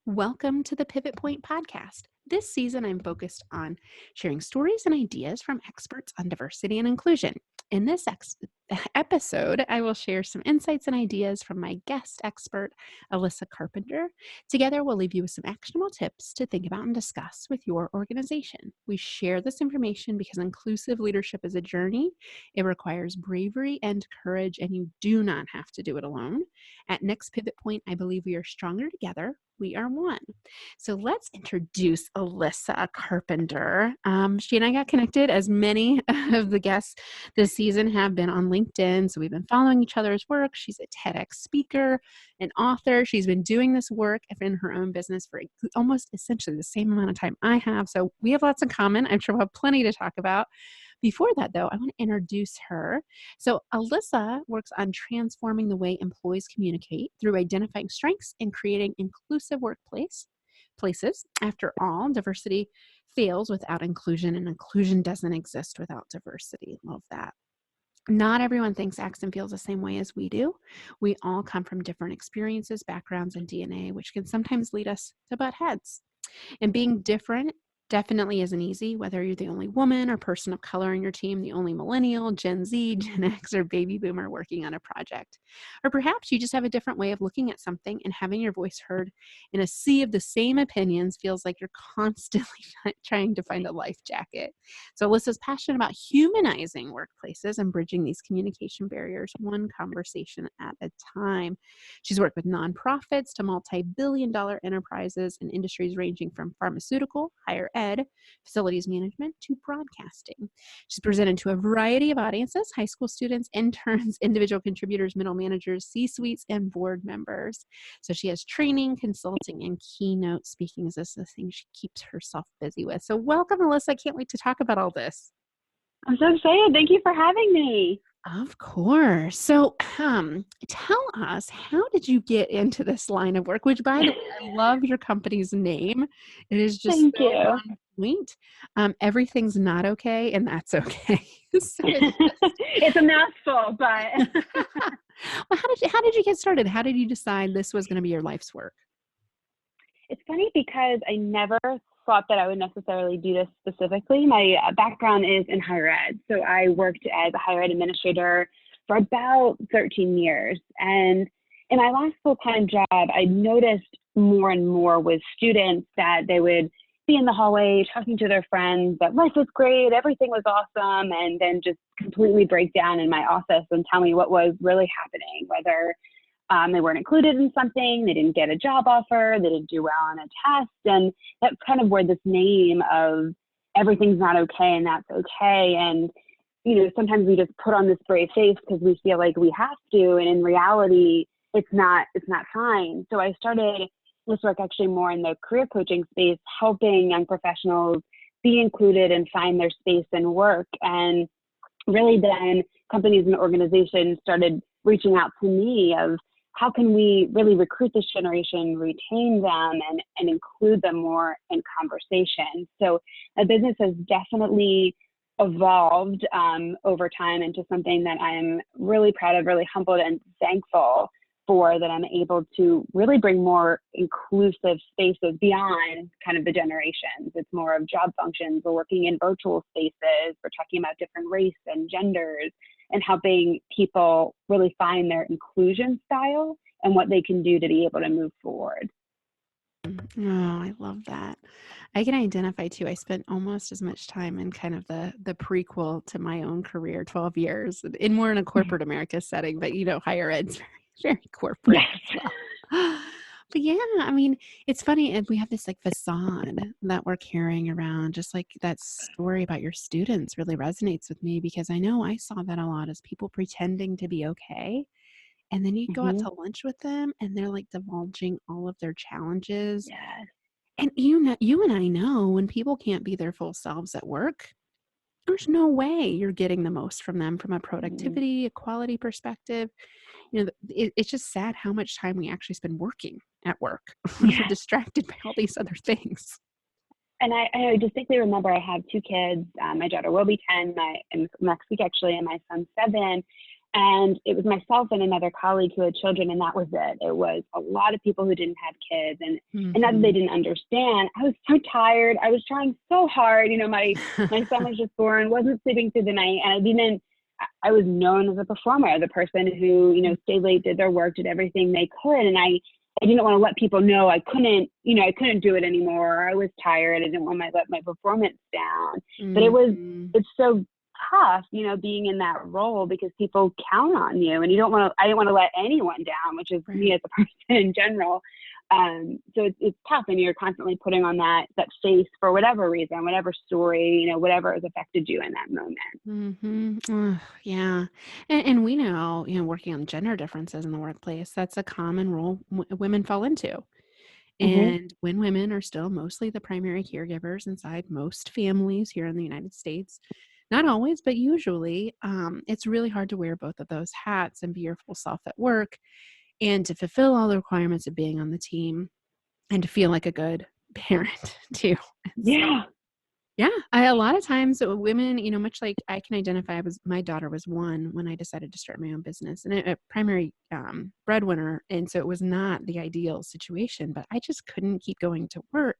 Welcome to the Pivot Point podcast. This season, I'm focused on sharing stories and ideas from experts on diversity and inclusion. In this episode, I will share some insights and ideas from my guest expert, Alissa Carpenter. Together, we'll leave you with some actionable tips to think about and discuss with your organization. We share this information because inclusive leadership is a journey. It requires bravery and courage, and you do not have to do it alone. At Next Pivot Point, I believe we are stronger together. We are one. So let's introduce Alissa Carpenter. She and I got connected, as many of the guests this season have been on LinkedIn. So we've been following each other's work. She's a TEDx speaker, an author. She's been doing this work in her own business for almost essentially the same amount of time I have. So we have lots in common. I'm sure we'll have plenty to talk about. Before that, though, I want to introduce her. So Alissa works on transforming the way employees communicate through identifying strengths and creating inclusive places. After all, diversity fails without inclusion, and inclusion doesn't exist without diversity. Love that. Not everyone thinks, acts, and feels the same way as we do. We all come from different experiences, backgrounds, and DNA, which can sometimes lead us to butt heads. And being different definitely isn't easy, whether you're the only woman or person of color in your team, the only millennial, Gen Z, Gen X, or baby boomer working on a project. Or perhaps you just have a different way of looking at something, and having your voice heard in a sea of the same opinions feels like you're constantly trying to find a life jacket. So Alyssa's passionate about humanizing workplaces and bridging these communication barriers one conversation at a time. She's worked with nonprofits to multi-billion-dollar enterprises in industries ranging from pharmaceutical, higher ed, facilities management, to broadcasting. She's presented to a variety of audiences: high school students, interns, individual contributors, middle managers, C-suites, and board members. So she has training, consulting, and keynote speaking as the thing she keeps herself busy with. So welcome, Alissa. I can't wait to talk about all this. I'm so excited. Thank you for having me. Of course. So tell us, how did you get into this line of work? Which, by the way, I love your company's name. It is just Thank so you. on point. Everything's not okay, and that's okay. So It's a mouthful, but well, how did you get started? How did you decide this was going to be your life's work? it's funny because I never thought that I would necessarily do this specifically. My background is in higher ed. So I worked as a higher ed administrator for about 13 years. And in my last full-time job, I noticed more and more with students that they would be in the hallway talking to their friends that life was great, everything was awesome, and then just completely break down in my office and tell me what was really happening, whether they weren't included in something, they didn't get a job offer, they didn't do well on a test. And that's kind of where this name of everything's not okay and that's okay. And, you know, sometimes we just put on this brave face because we feel like we have to. And in reality, it's not fine. So I started this work actually more in the career coaching space, helping young professionals be included and find their space in work. And really then companies and organizations started reaching out to me of, how can we really recruit this generation, retain them, and include them more in conversation? So the business has definitely evolved over time into something that I am really proud of, really humbled and thankful for, that I'm able to really bring more inclusive spaces beyond kind of the generations. It's more of job functions. We're working in virtual spaces. We're talking about different race and genders, and helping people really find their inclusion style and what they can do to be able to move forward. Oh, I love that. I can identify too. I spent almost as much time in kind of the prequel to my own career, 12 years, in more in a corporate America setting, but you know, higher ed's very corporate as well. But yeah, I mean, it's funny, and we have this like facade that we're carrying around, just like that story about your students really resonates with me, because I know I saw that a lot as people pretending to be okay. And then you go out Mm-hmm. to lunch with them and they're like divulging all of their challenges. Yes. And you know, you and I know, when people can't be their full selves at work, there's no way you're getting the most from them from a Mm-hmm. productivity, a quality perspective. You know, it's just sad how much time we actually spend working at work. We're Yeah. distracted by all these other things. And I distinctly remember I have two kids. My daughter will be 10 next week, actually, and my son's 7. And it was myself and another colleague who had children, and that was it. It was a lot of people who didn't have kids, and not that they didn't understand. I was so tired. I was trying so hard. My son was just born, wasn't sleeping through the night, and I was known as a performer, the person who, stayed late, did their work, did everything they could. And I didn't want to let people know I couldn't do it anymore. I was tired. I didn't want to let my performance down. But it's so tough, being in that role, because people count on you, and I didn't want to let anyone down, which is me as a person in general. So it's tough, and you're constantly putting on that face for whatever reason, whatever story, whatever has affected you in that moment. Yeah. And we know, working on gender differences in the workplace, that's a common role women fall into. And when women are still mostly the primary caregivers inside most families here in the United States, not always, but usually, it's really hard to wear both of those hats and be your full self at work, and to fulfill all the requirements of being on the team, and to feel like a good parent too. Yeah. Yeah, a lot of times women, much like I can identify, my daughter was 1 when I decided to start my own business, and a primary breadwinner, and so it was not the ideal situation, but I just couldn't keep going to work,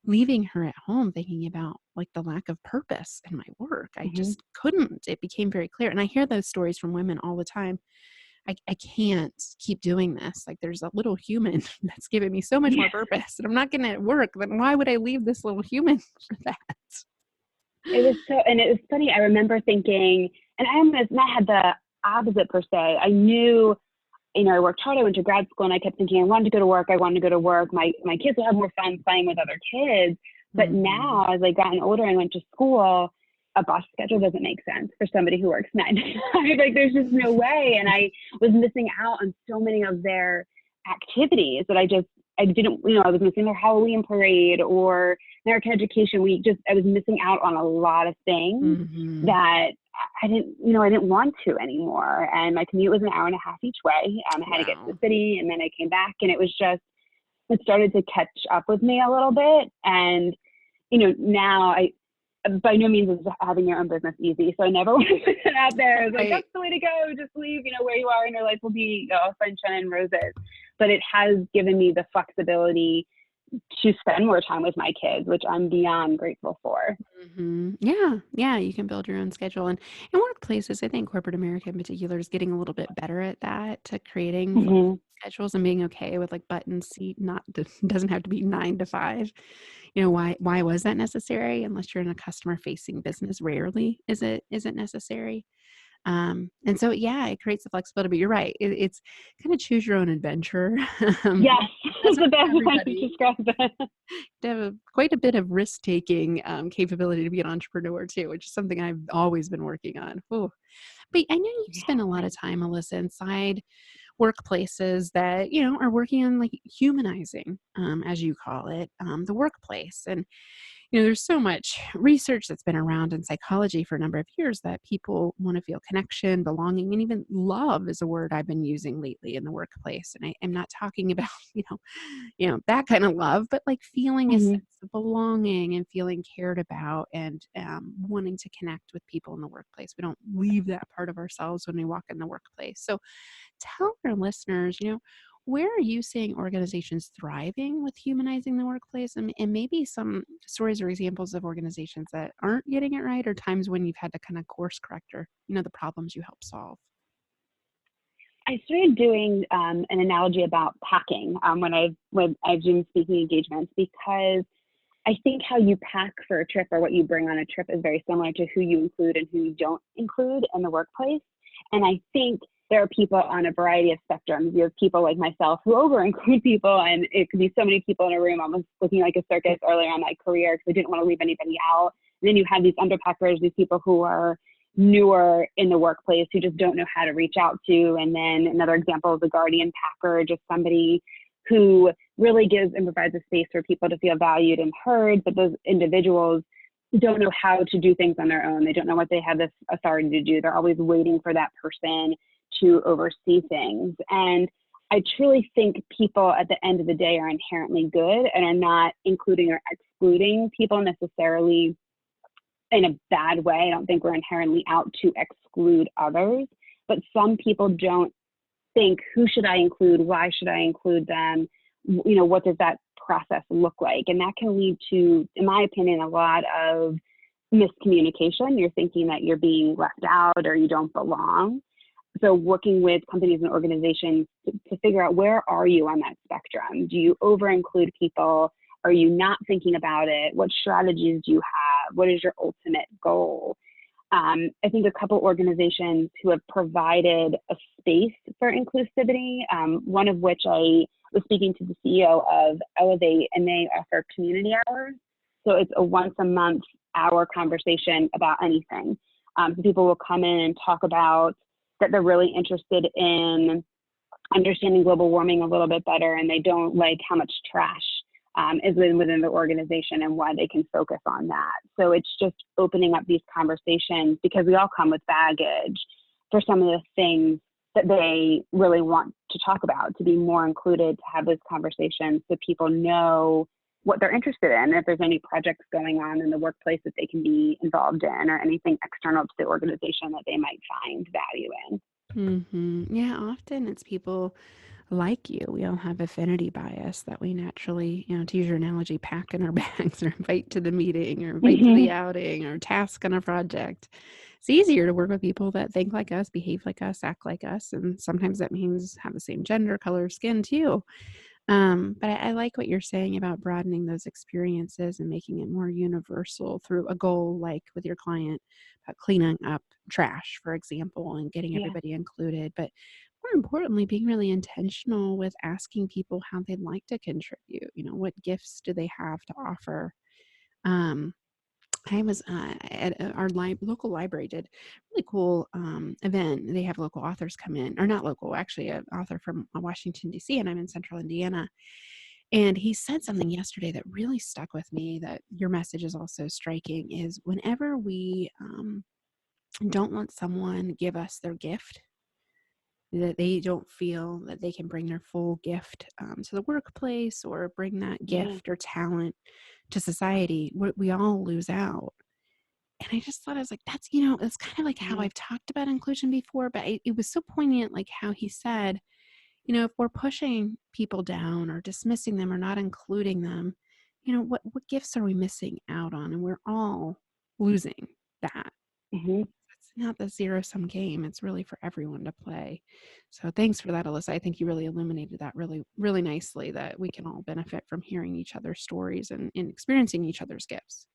leaving her at home, thinking about like the lack of purpose in my work. I just couldn't. It became very clear, and I hear those stories from women all the time. I can't keep doing this. Like, there's a little human that's giving me so much more purpose, and I'm not going to work. Then why would I leave this little human for that? It was funny. I remember thinking, and I almost not had the opposite per se. I knew, I worked hard. I went to grad school, and I kept thinking I wanted to go to work. My kids will have more fun playing with other kids. But now, as I gotten older and went to school, a bus schedule doesn't make sense for somebody who works 9 to 5. Like, there's just no way. And I was missing out on so many of their activities that I didn't, I was missing their Halloween parade or American Education Week. I was missing out on a lot of things that I didn't want to anymore. And my commute was an hour and a half each way. I had to get to the city, and then I came back, and it started to catch up with me a little bit. And, now by no means is having your own business easy. So I never want to put it out there. It's like, that's the way to go. Just leave, where you are, and your life will be all sunshine and roses. But it has given me the flexibility to spend more time with my kids, which I'm beyond grateful for. Yeah, you can build your own schedule. And in workplaces, I think corporate America in particular is getting a little bit better at that, to creating flexible schedules and being okay with like button seat, doesn't have to be 9 to 5. Why was that necessary? Unless you're in a customer facing business, rarely is it necessary. And so, it creates the flexibility, but you're right. It's kind of choose your own adventure. Yes, that's the best way to describe it. To have quite a bit of risk-taking capability to be an entrepreneur too, which is something I've always been working on. Ooh. But I know you spend a lot of time, Alissa, inside workplaces that, are working on like humanizing, as you call it, the workplace. And there's so much research that's been around in psychology for a number of years that people want to feel connection, belonging, and even love is a word I've been using lately in the workplace. And I'm not talking about, that kind of love, but like feeling a sense of belonging and feeling cared about, and wanting to connect with people in the workplace. We don't leave that part of ourselves when we walk in the workplace. So tell our listeners, where are you seeing organizations thriving with humanizing the workplace, and maybe some stories or examples of organizations that aren't getting it right, or times when you've had to kind of course correct, or, the problems you help solve? I started doing an analogy about packing when I've done speaking engagements, because I think how you pack for a trip, or what you bring on a trip, is very similar to who you include and who you don't include in the workplace. And I think there are people on a variety of spectrums. You have people like myself who over-include people, and it could be so many people in a room, almost looking like a circus early on in my career, because I didn't want to leave anybody out. And then you have these underpackers, these people who are newer in the workplace, who just don't know how to reach out to. And then another example is a guardian packer, just somebody who really gives and provides a space for people to feel valued and heard, but those individuals don't know how to do things on their own. They don't know what they have this authority to do. They're always waiting for that person to oversee things. And I truly think people at the end of the day are inherently good, and are not including or excluding people necessarily in a bad way. I don't think we're inherently out to exclude others, but some people don't think, who should I include? Why should I include them? What does that process look like? And that can lead to, in my opinion, a lot of miscommunication. You're thinking that you're being left out or you don't belong. So working with companies and organizations to figure out, where are you on that spectrum? Do you over-include people? Are you not thinking about it? What strategies do you have? What is your ultimate goal? I think a couple organizations who have provided a space for inclusivity, one of which I was speaking to the CEO of Elevate, and they offer community hours. So it's a once a month hour conversation about anything. So people will come in and talk about that they're really interested in understanding global warming a little bit better, and they don't like how much trash is within the organization and why they can focus on that. So it's just opening up these conversations, because we all come with baggage for some of the things that they really want to talk about, to be more included, to have those conversations so people know what they're interested in, if there's any projects going on in the workplace that they can be involved in, or anything external to the organization that they might find value in. Mm-hmm. Yeah, often it's people like you. We all have affinity bias that we naturally, to use your analogy, pack in our bags or invite to the meeting or invite to the outing or task on a project. It's easier to work with people that think like us, behave like us, act like us. And sometimes that means have the same gender, color, skin too. But I like what you're saying about broadening those experiences and making it more universal through a goal, like with your client, about cleaning up trash, for example, and getting Yeah. everybody included. But more importantly, being really intentional with asking people how they'd like to contribute. What gifts do they have to offer? Um, I was at our local library did a really cool event. They have local authors come in, or not local, actually, an author from Washington, D.C., and I'm in central Indiana. And he said something yesterday that really stuck with me, that your message is also striking, is whenever we don't let someone give us their gift, that they don't feel that they can bring their full gift to the workplace or bring that Yeah. gift or talent to society, we all lose out. And I just thought, I was like, it's kind of like how Yeah. I've talked about inclusion before, but it was so poignant, like how he said, if we're pushing people down or dismissing them or not including them, what gifts are we missing out on? And we're all losing that. Mm-hmm. It's not the zero-sum game. It's really for everyone to play. So thanks for that, Alissa. I think you really illuminated that really, really nicely, that we can all benefit from hearing each other's stories and experiencing each other's gifts.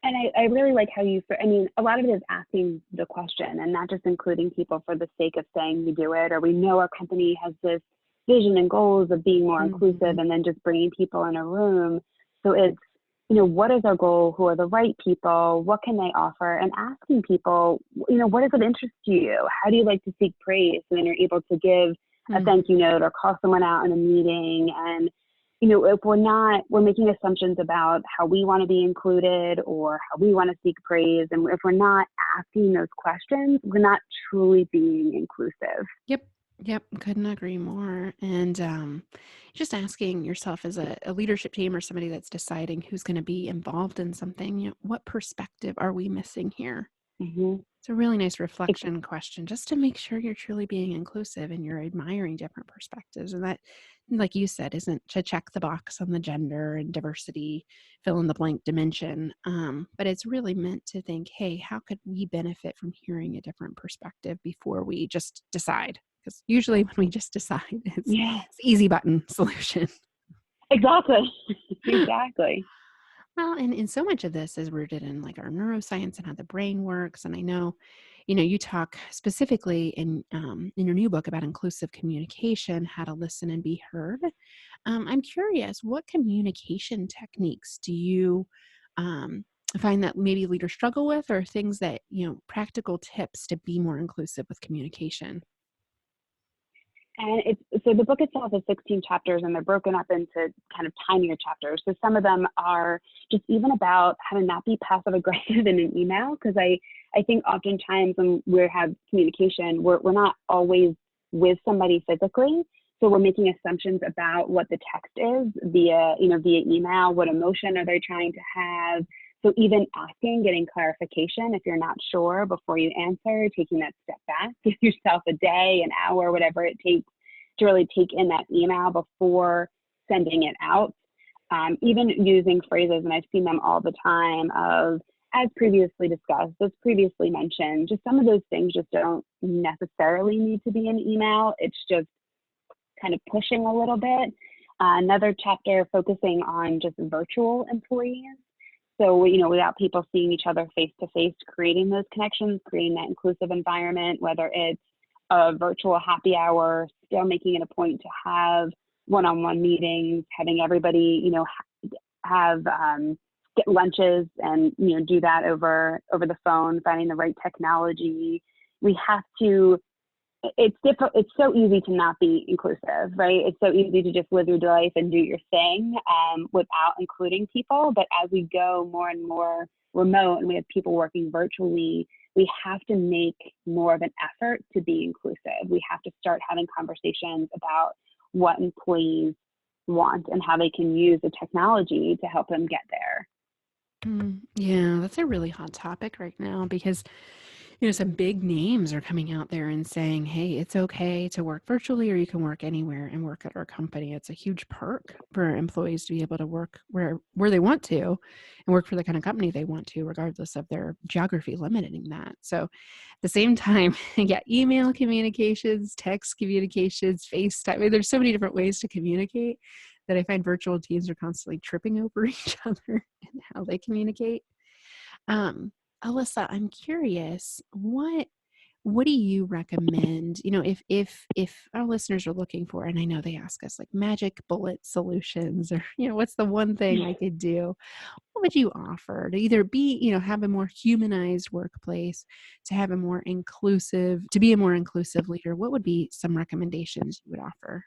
And I really like how a lot of it is asking the question and not just including people for the sake of saying we do it, or we know our company has this vision and goals of being more inclusive, and then just bringing people in a room. So it's, what is our goal? Who are the right people? What can they offer? And asking people, what does it interest you? How do you like to seek praise? And then you're able to give a thank you note or call someone out in a meeting. And if we're making assumptions about how we want to be included or how we want to seek praise, and if we're not asking those questions, we're not truly being inclusive. Yep. Couldn't agree more. And just asking yourself, as a leadership team or somebody that's deciding who's going to be involved in something, what perspective are we missing here? Mm-hmm. It's a really nice reflection question, just to make sure you're truly being inclusive and you're admiring different perspectives. And that, like you said, isn't to check the box on the gender and diversity, fill in the blank dimension. But it's really meant to think, hey, how could we benefit from hearing a different perspective before we just decide? Because usually when we just decide, it's easy button solution. Exactly. Exactly. Well, and so much of this is rooted in like our neuroscience and how the brain works. And I know, you talk specifically in your new book about inclusive communication, how to listen and be heard. I'm curious, what communication techniques do you find that maybe leaders struggle with, or things that, practical tips to be more inclusive with communication? And so the book itself is 16 chapters, and they're broken up into kind of tinier chapters. So some of them are just even about how to not be passive aggressive in an email, because I think oftentimes when we have communication, we're not always with somebody physically. So we're making assumptions about what the text is via email. What emotion are they trying to have? So even asking, getting clarification if you're not sure before you answer, taking that step back, give yourself a day, an hour, whatever it takes to really take in that email before sending it out. Even using phrases, and I've seen them all the time, of as previously discussed, as previously mentioned. Just some of those things just don't necessarily need to be an email. It's just kind of pushing a little bit. Another chapter focusing on just virtual employees. So, without people seeing each other face to face, creating those connections, creating that inclusive environment, whether it's a virtual happy hour, still making it a point to have one-on-one meetings, having everybody, have get lunches and, do that over the phone, finding the right technology. We have to, it's so easy to not be inclusive, right? It's so easy to just live your life and do your thing without including people. But as we go more and more remote and we have people working virtually, we have to make more of an effort to be inclusive. We have to start having conversations about what employees want and how they can use the technology to help them get there. Yeah, that's a really hot topic right now because some big names are coming out there and saying, hey, it's okay to work virtually or you can work anywhere and work at our company. It's a huge perk for employees to be able to work where they want to and work for the kind of company they want to, regardless of their geography limiting that. So at the same time, email communications, text communications, FaceTime. I mean, there's so many different ways to communicate that I find virtual teams are constantly tripping over each other and how they communicate. Alissa, I'm curious, what do you recommend, if our listeners are looking for, and I know they ask us like magic bullet solutions or, what's the one thing I could do? What would you offer to either be, have a more humanized workplace, to have to be a more inclusive leader? What would be some recommendations you would offer?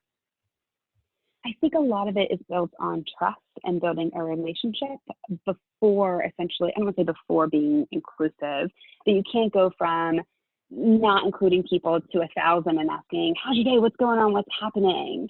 I think a lot of it is built on trust and building a relationship before, essentially, I don't want to say before being inclusive, but you can't go from not including people to 1,000 and asking, how's your day? What's going on? What's happening?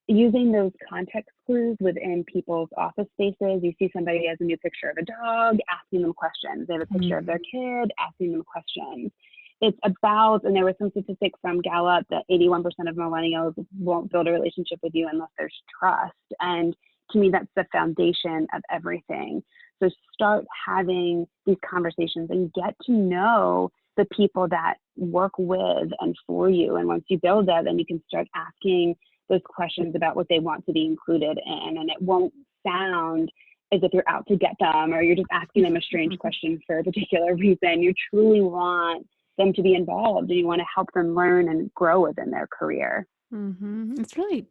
Using those context clues within people's office spaces. You see somebody has a new picture of a dog, asking them questions. They have a picture of their kid, asking them questions. It's about, and there was some statistic from Gallup that 81% of millennials won't build a relationship with you unless there's trust. And to me, that's the foundation of everything. So start having these conversations and get to know the people that work with and for you. And once you build that, then you can start asking those questions about what they want to be included in. And it won't sound as if you're out to get them or you're just asking them a strange question for a particular reason. You truly want them to be involved and you want to help them learn and grow within their career. It's really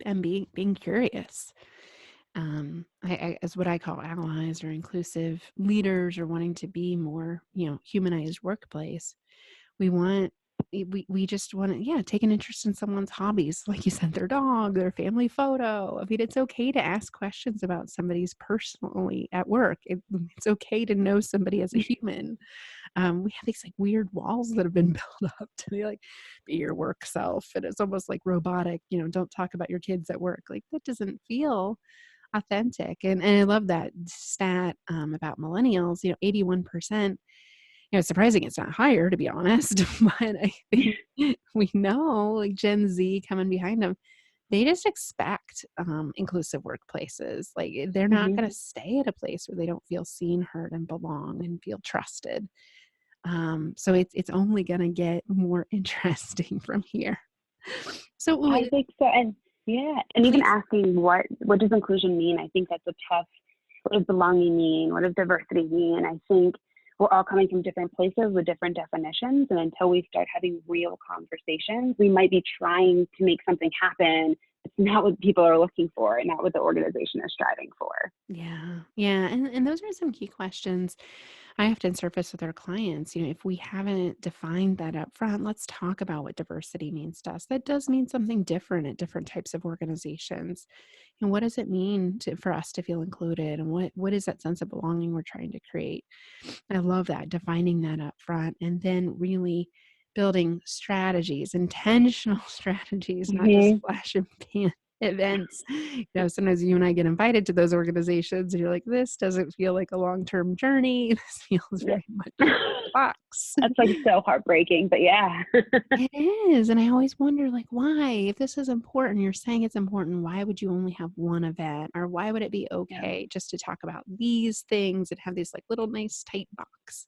being curious. As what I call allies or inclusive leaders or wanting to be more, humanized workplace. We just want to, take an interest in someone's hobbies. Like you said, their dog, their family photo. I mean, it's okay to ask questions about somebody's personally at work. It's okay to know somebody as a human. We have these like weird walls that have been built up to be like, be your work self. And it's almost like robotic, don't talk about your kids at work. Like that doesn't feel authentic. And I love that stat about millennials, 81%. It's surprising it's not higher, to be honest, but I think we know like Gen Z coming behind them, they just expect inclusive workplaces. Like they're not going to stay at a place where they don't feel seen, heard, and belong and feel trusted. So it's only going to get more interesting from here. So I think so. And even asking what does inclusion mean? I think that's a tough, what does belonging mean? What does diversity mean? I think we're all coming from different places with different definitions. And until we start having real conversations, we might be trying to make something happen. It's not what people are looking for and not what the organization is striving for. Yeah. And those are some key questions I often surface with our clients. If we haven't defined that up front, let's talk about what diversity means to us. That does mean something different at different types of organizations. And what does it mean for us to feel included? And what is that sense of belonging we're trying to create? I love that, defining that up front and then really building strategies, intentional strategies, not just flash and pan events. Sometimes you and I get invited to those organizations and you're like, this doesn't feel like a long-term journey. This feels Yeah. very much like a box. That's like so heartbreaking, but yeah. It is. And I always wonder, like, why? If this is important, you're saying it's important, why would you only have one event? Or why would it be Yeah. okay just to talk about these things and have these like little nice tight box?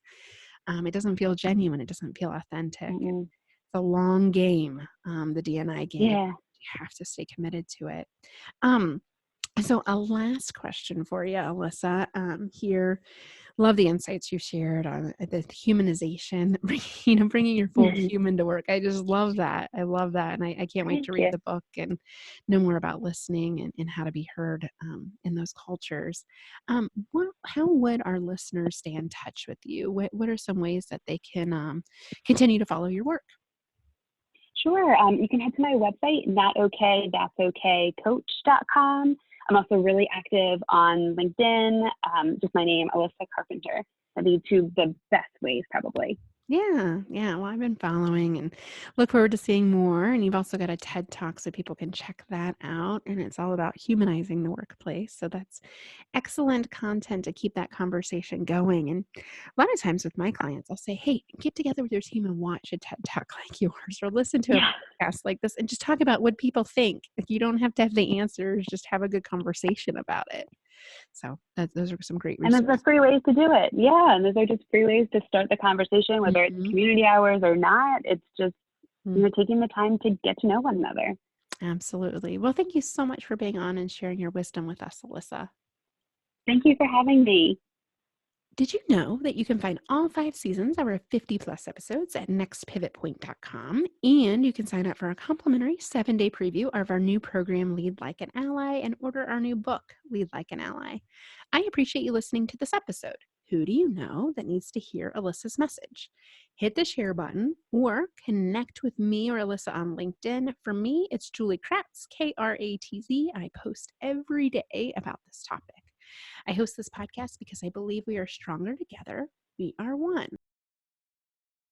It doesn't feel genuine. It doesn't feel authentic. Mm-mm. It's a long game, the D&I game. Yeah. You have to stay committed to it. So a last question for you, Alissa, here. Love the insights you shared on the humanization, bringing your full human to work. I just love that. I love that. And I can't wait Thank to read you. the book and know more about listening and how to be heard in those cultures. How would our listeners stay in touch with you? What are some ways that they can continue to follow your work? Sure. You can head to my website, notokaythat'sokaycoach.com. I'm also really active on LinkedIn, just my name, Alissa Carpenter. That'd be two of the best ways, probably. Yeah. Well, I've been following and look forward to seeing more. And you've also got a TED Talk, so people can check that out. And it's all about humanizing the workplace. So that's excellent content to keep that conversation going. And a lot of times with my clients, I'll say, hey, get together with your team and watch a TED Talk like yours or listen to a Yeah. podcast like this and just talk about what people think. Like, you don't have to have the answers, just have a good conversation about it. So those are some great And those are resources. free ways to do it. Yeah. And those are just free ways to start the conversation, whether it's Mhm. community hours or not. It's just, Mm. taking the time to get to know one another. Absolutely. Well, thank you so much for being on and sharing your wisdom with us, Alissa. Thank you for having me. Did you know that you can find all 5 seasons of our 50-plus episodes at nextpivotpoint.com? And you can sign up for a complimentary 7-day preview of our new program, Lead Like an Ally, and order our new book, Lead Like an Ally. I appreciate you listening to this episode. Who do you know that needs to hear Alyssa's message? Hit the share button or connect with me or Alissa on LinkedIn. For me, it's Julie Kratz, Kratz. I post every day about this topic. I host this podcast because I believe we are stronger together. We are one.